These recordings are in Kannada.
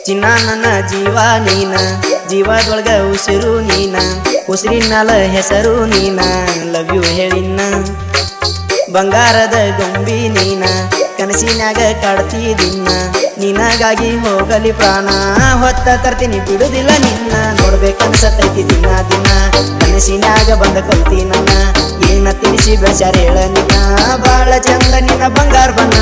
ಚಿನ್ನ ನನ್ನ ಜೀವ ನೀನ, ಜೀವದೊಳಗ ಉಸಿರು ನೀನ, ಉಸಿರಿನಲ ಹೆಸರು ನೀನ, ಲವ್ ಯು ಹೇಳಿನ. ಬಂಗಾರದ ಗೊಂಬಿ ನೀನ, ಕನಸಿನಾಗ ಕಾಡ್ತಿದಿನ್ನ, ನಿನಗಾಗಿ ಹೋಗಲಿ ಪ್ರಾಣ ಹೊತ್ತ ತರ್ತೀನಿ ಬಿಡುದಿಲ್ಲ ನಿನ್ನ. ನೋಡ್ಬೇಕನ್ಸತೈತಿ ದಿನ ದಿನ, ಕನಸಿನಾಗ ಬಂದ ಕೊಲ್ತಿ ನನ್ನ, ಏನ ತಿಳಿಸಿ ಬೆಳ್ಸ್ಯಾರ ಹೇಳ ನಿನ್ನ, ಬಾಳ ಚಂದ ನಿನ್ನ ಬಂಗಾರ ಬಣ್ಣ.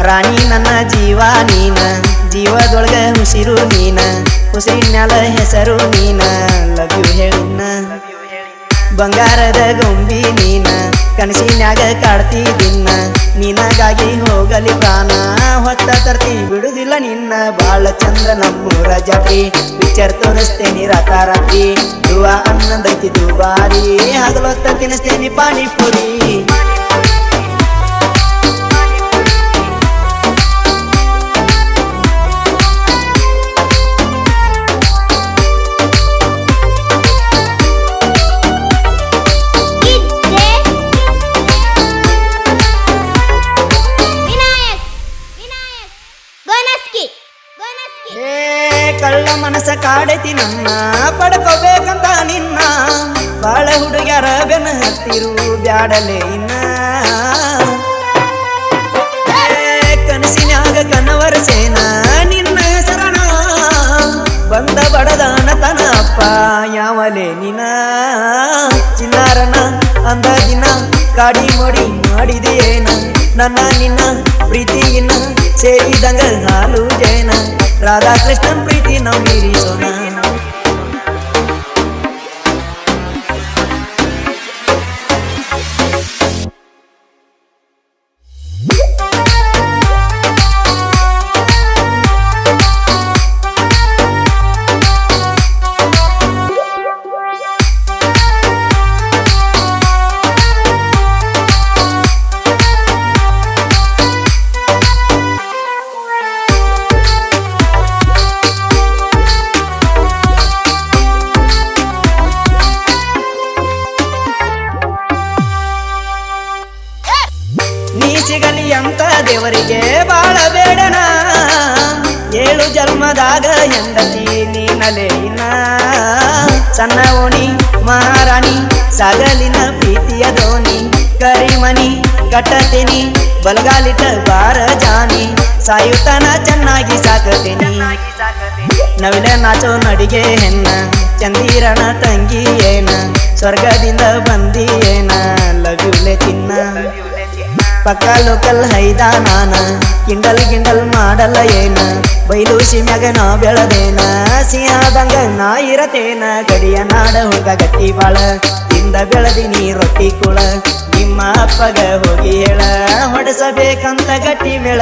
ರಾಣಿ ನನ್ನ ಜೀವ ನೀನ, ಜೀವದೊಳಗ ಉಸಿರು ನೀನ, ಉಸಿರಿನ್ಯಾಲ ಹೆಸರು ನೀನ, ಲವ್ ಯು ಹೇಳಿನ. ಬಂಗಾರದ ಗೊಂಬಿ ನೀನ, ಕನಸಿನ್ಯಾಗ ಕಾಡ್ತಿದಿನ್ನ, ನಿನಗಾಗಿ ಹೋಗಲಿ ಪ್ರಾಣ ಹೊತ್ತ ತರ್ತಿ ಬಿಡುದಿಲ್ಲ ನಿನ್ನ. ಬಾಳ ಚಂದ ನಮ್ಮೂರ ಜಾತ್ರಿ, ಪಿಕ್ಚರ್ ತೋರಿಸ್ತೇನಿ ರಾತಾರಾತ್ರಿ, ದುವ ಅನ್ನದೈತಿ ದುಬಾರಿ, ಹಗಲೊತ್ತ ತಿನ್ನಿಸ್ತೇನಿ ಪಾನಿಪುರಿ. ಕಳ್ಳ ಮನಸ ಕಾಡೈತಿ ನನ್ನ, ಪಡ್ಕೋಬೇಕಂತ ನಿನ್ನ, ಬಾಳ ಹುಡುಗ್ಯಾರ ಬೆನ್ನ ಹತ್ತಿರು ಬ್ಯಾಡಲೆ ಇನ್ನ. ಕನಸಿನ್ಯಾಗ ಕನವರ ಸೇನ ನಿನ್ನ ಶರಣ, ಬಂದ ಬಡದಾನ ತನ ಅಪ್ಪ ಯಾವಲೆ ನಿನ. ಚಿನ್ನಾರನ ಅಂದ ದಿನ ಕಾಡಿ ಮಡಿ ಮಾಡಿದೇನ, ನನ್ನ ನಿನ್ನ ಪ್ರೀತಿಗಿನ್ನ ಸೇರಿದಂಗ ಹಾಲು ಜೇನ, ರಾಧಾಕೃಷ್ಣನ್ ಪ್ರೀತಿ ನಾವು ಮೀರಿಸೋಣ. ನೀ ಸಿಗಲಿ ಅಂತ ದೇವರಿಗೆ ಬಾಳ ಬೇಡನ, 7 ಜನ್ಮದಾಗ ಹೆಂಡತಿ ನೀನಲೇ ಇನ್ನ. ಸಣ್ಣ ಓಣಿ ಮಹಾರಾಣಿ ಸಾಗಲಿನ ಪ್ರೀತಿಯ ದೋಣಿ, ಕರಿಮನಿ ಕಟ್ಟತೀನಿ ಬಲಗಾಲಿಟ ಬಾರ ಜಾನಿ, ಸಾಯುತನ ಚೆನ್ನಾಗಿ ಸಾಕತೀನಿ. ನವಿಲೆ ನಾಚೋ ನಡಿಗೆ ಹೆಣ್ಣ, ಚಂದಿರನ ತಂಗಿ ಏನ, ಸ್ವರ್ಗದಿಂದ ಬಂದಿ ಏನ, ಲವ್ ಯುಲೆ ಚಿನ್ನ. ಪಕ್ಕ ಲೋಕಲ್ ಹೈದ ನಾನ, ಕಿಂಡಲ್ ಗಿಂಡಲ್ ಮಾಡಲ್ಲ ಏನ, ಬೈಲು ಸೀಮ್ಯಾಗ ನಾ ಬೆಳದೇನ, ಸಿಂಹದಂಗ ನಾ ಇರತೇನ. ಗಡಿಯ ನಾಡ ಹುಡುಗ ಗಟ್ಟಿ ಬಾಳ, ತಿಂದ ಬೆಳದಿನಿ ರೊಟ್ಟಿ ಕುಳ, ನಿಮ್ಮ ಅಪ್ಪಗ ಹೋಗಿ ಹೇಳ, ಹೊಡೆಸಬೇಕಂತ ಗಟ್ಟಿ ಮೇಳ.